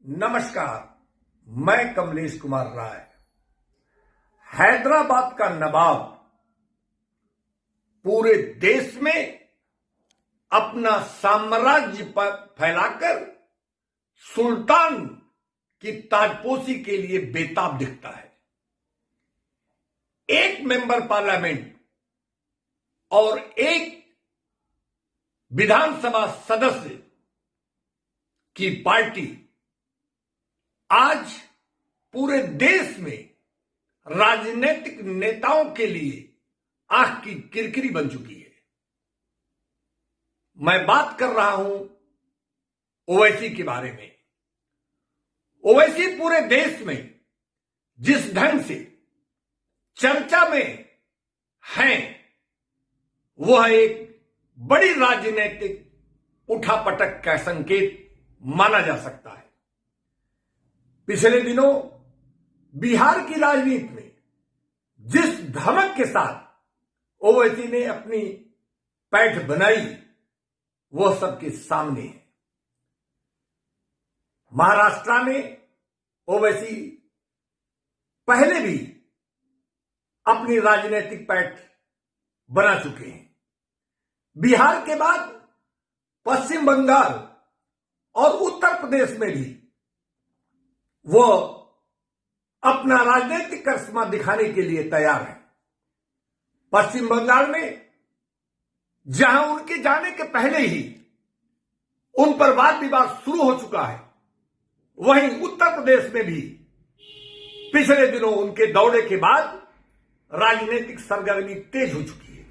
नमस्कार, मैं कमलेश कुमार राय। हैदराबाद का नवाब पूरे देश में अपना साम्राज्य पर फैलाकर सुल्तान की ताजपोशी के लिए बेताब दिखता है। एक मेंबर पार्लियामेंट और एक विधानसभा सदस्य की पार्टी आज पूरे देश में राजनीतिक नेताओं के लिए आंख की किरकिरी बन चुकी है। मैं बात कर रहा हूं ओवैसी के बारे में। ओवैसी पूरे देश में जिस ढंग से चर्चा में हैं, वह एक बड़ी राजनीतिक उठापटक का संकेत माना जा सकता है। पिछले दिनों बिहार की राजनीति में जिस धमक के साथ ओवैसी ने अपनी पैठ बनाई, वह सबके सामने है। महाराष्ट्र में ओवैसी पहले भी अपनी राजनीतिक पैठ बना चुके हैं। बिहार के बाद पश्चिम बंगाल और उत्तर प्रदेश में भी वो अपना राजनीतिक करिश्मा दिखाने के लिए तैयार है। पश्चिम बंगाल में जहां उनके जाने के पहले ही उन पर वाद विवाद शुरू हो चुका है, वहीं उत्तर प्रदेश में भी पिछले दिनों उनके दौरे के बाद राजनीतिक सरगर्मी तेज हो चुकी है।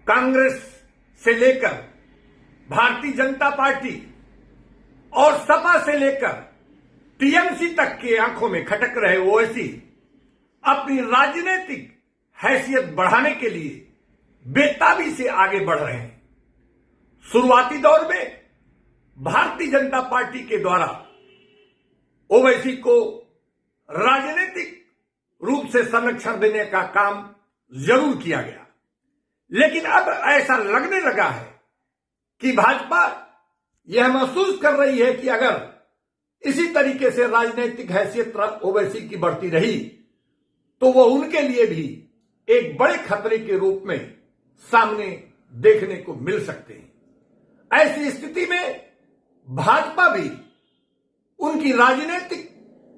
कांग्रेस से लेकर भारतीय जनता पार्टी और सपा से लेकर टीएमसी तक के आंखों में खटक रहे ओवैसी अपनी राजनीतिक हैसियत बढ़ाने के लिए बेताबी से आगे बढ़ रहे हैं। शुरुआती दौर में भारतीय जनता पार्टी के द्वारा ओवैसी को राजनीतिक रूप से संरक्षण देने का काम जरूर किया गया, लेकिन अब ऐसा लगने लगा है कि भाजपा यह महसूस कर रही है कि अगर इसी तरीके से राजनीतिक हैसियत ओवैसी की बढ़ती रही तो वह उनके लिए भी एक बड़े खतरे के रूप में सामने देखने को मिल सकते हैं। ऐसी स्थिति में भाजपा भी उनकी राजनीतिक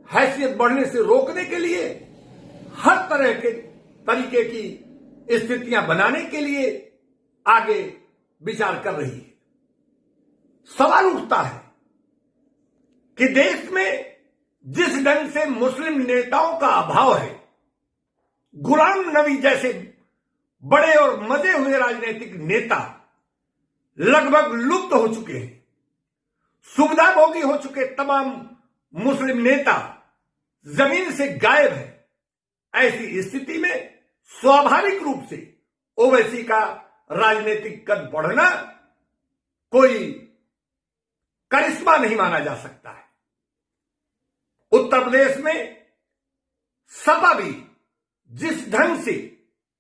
हैसियत बढ़ने से रोकने के लिए हर तरह के तरीके की स्थितियां बनाने के लिए आगे विचार कर रही है। सवाल उठता है कि देश में जिस ढंग से मुस्लिम नेताओं का अभाव है, गुलाम नबी जैसे बड़े और मजे हुए राजनीतिक नेता लगभग लुप्त हो चुके हैं, सुविधा भोगी हो चुके तमाम मुस्लिम नेता जमीन से गायब है। ऐसी स्थिति में स्वाभाविक रूप से ओवैसी का राजनीतिक कद बढ़ना कोई करिश्मा नहीं माना जा सकता है। उत्तर प्रदेश में सपा भी जिस ढंग से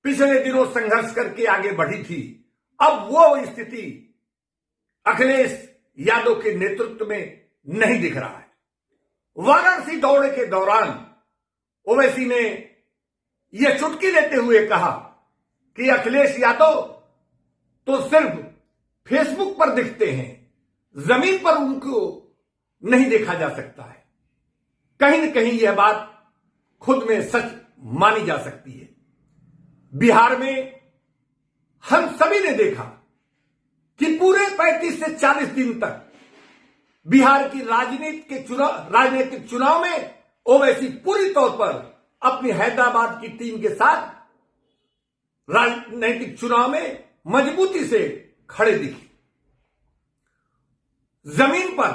पिछले दिनों संघर्ष करके आगे बढ़ी थी, अब वो स्थिति अखिलेश यादव के नेतृत्व में नहीं दिख रहा है। वाराणसी दौरे के दौरान ओवैसी ने यह चुटकी लेते हुए कहा कि अखिलेश यादव तो सिर्फ फेसबुक पर दिखते हैं, जमीन पर उनको नहीं देखा जा सकता है। कहीं न कहीं यह बात खुद में सच मानी जा सकती है। बिहार में हम सभी ने देखा कि पूरे 35 से 40 दिन तक बिहार की राजनीतिक चुनाव में ओवैसी पूरी तौर पर अपनी हैदराबाद की टीम के साथ राजनीतिक चुनाव में मजबूती से खड़े दिखे। जमीन पर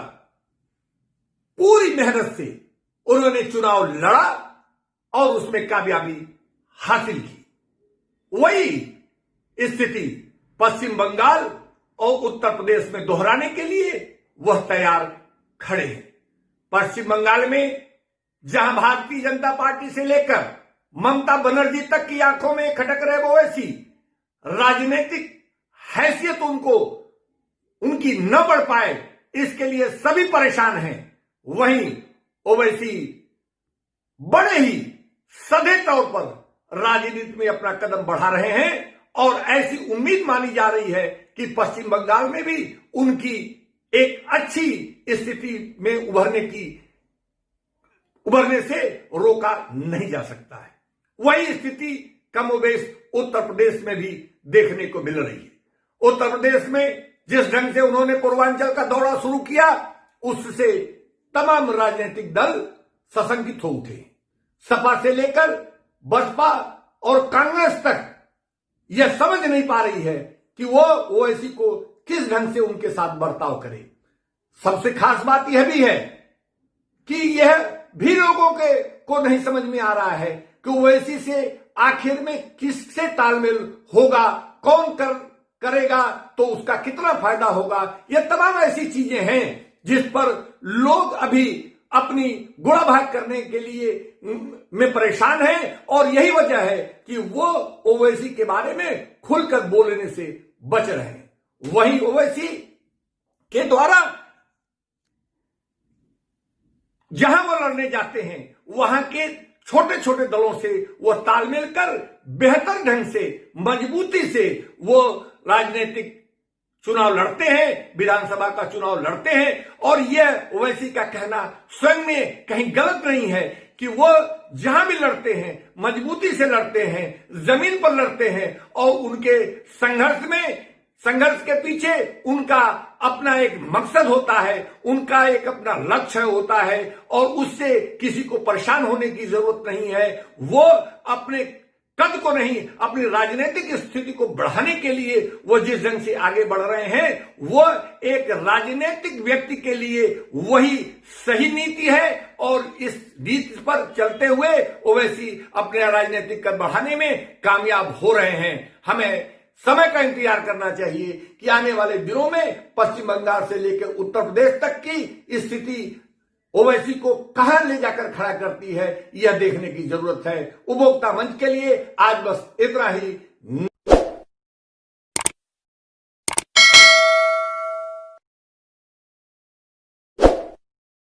पूरी मेहनत से उन्होंने चुनाव लड़ा और उसमें कामयाबी हासिल की। वही स्थिति पश्चिम बंगाल और उत्तर प्रदेश में दोहराने के लिए वह तैयार खड़े हैं। पश्चिम बंगाल में जहां भारतीय जनता पार्टी से लेकर ममता बनर्जी तक की आंखों में खटक रहे ओवैसी, राजनीतिक हैसियत उनकी न बढ़ पाए, इसके लिए सभी परेशान हैं। वहीं ओवैसी बड़े ही सधे तौर पर राजनीति में अपना कदम बढ़ा रहे हैं और ऐसी उम्मीद मानी जा रही है कि पश्चिम बंगाल में भी उनकी एक अच्छी स्थिति में उभरने से रोका नहीं जा सकता है। वही स्थिति कमोबेश उत्तर प्रदेश में भी देखने को मिल रही है। उत्तर प्रदेश में जिस ढंग से उन्होंने पूर्वांचल का दौरा शुरू किया, उससे तमाम राजनीतिक दल सशंकित हो उठे। सपा से लेकर बसपा और कांग्रेस तक यह समझ नहीं पा रही है कि वो ओवैसी को किस ढंग से उनके साथ बर्ताव करे। सबसे खास बात यह भी है कि यह भी लोगों को नहीं समझ में आ रहा है कि ओवैसी से आखिर में किससे तालमेल होगा, कौन करेगा तो उसका कितना फायदा होगा। यह तमाम ऐसी चीजें हैं जिस पर लोग अभी अपनी गुणाभाग करने के लिए में परेशान हैं और यही वजह है कि वो ओवैसी के बारे में खुलकर बोलने से बच रहे हैं। वहीं ओवैसी के द्वारा जहां वो लड़ने जाते हैं वहां के छोटे छोटे दलों से वो तालमेल कर बेहतर ढंग से मजबूती से वो राजनीतिक चुनाव लड़ते हैं, विधानसभा का चुनाव लड़ते हैं। और यह ओवैसी का कहना स्वयं में कहीं गलत नहीं है कि वो जहां भी लड़ते हैं मजबूती से लड़ते हैं, जमीन पर लड़ते हैं और उनके संघर्ष के पीछे उनका अपना एक मकसद होता है, उनका एक अपना लक्ष्य होता है और उससे किसी को परेशान होने की जरूरत नहीं है। वो अपने कद को नहीं, अपनी राजनीतिक स्थिति को बढ़ाने के लिए वो जिस ढंग से आगे बढ़ रहे हैं, वो एक राजनीतिक व्यक्ति के लिए वही सही नीति है और इस नीति पर चलते हुए ओवैसी अपने राजनीतिक कद बढ़ाने में कामयाब हो रहे हैं। हमें समय का इंतजार करना चाहिए कि आने वाले दिनों में पश्चिम बंगाल से लेकर उत्तर प्रदेश तक की स्थिति ओवैसी को कहां ले जाकर खड़ा करती है, यह देखने की जरूरत है। उपभोक्ता मंच के लिए आज बस इतना ही।